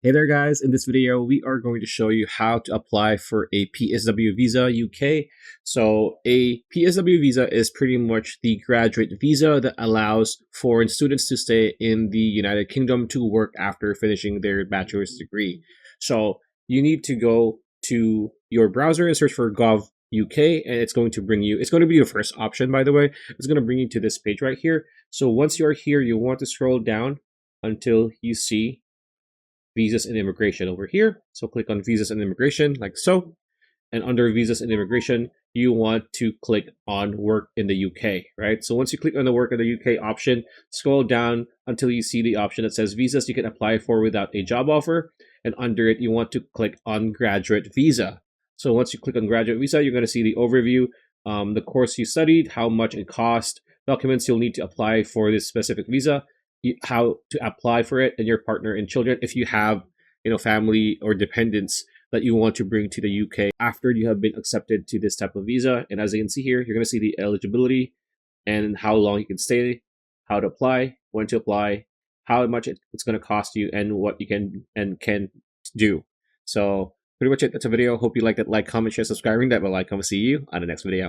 Hey there guys, in this video we are going to show you how to apply for a PSW Visa UK. So a PSW Visa is pretty much the graduate visa that allows foreign students to stay in the United Kingdom to work after finishing their bachelor's degree. So you need to go to your browser and search for Gov UK, and it's going to bring you, it's going to be your first option, by the way. It's going to bring you to this page right here. So once you're here, you want to scroll down until you see visas and immigration over here. So click on visas and immigration like so. And under visas and immigration, you want to click on work in the UK, right? So once you click on the work in the UK option, scroll down until you see the option that says visas you can apply for without a job offer. And under it, you want to click on graduate visa. So once you click on graduate visa, you're going to see the overview, the course you studied, how much it cost, documents you'll need to apply for this specific visa, how to apply for it, and your partner and children if you have family or dependents that you want to bring to the UK after you have been accepted to this type of visa. And as you can see here, you're going to see the eligibility and how long you can stay, how to apply, when to apply, how much it's going to cost you, and what you can and can do. So pretty much it. That's a video. Hope you liked it. Like, comment, share, subscribing. That will like. I will see you on the next video.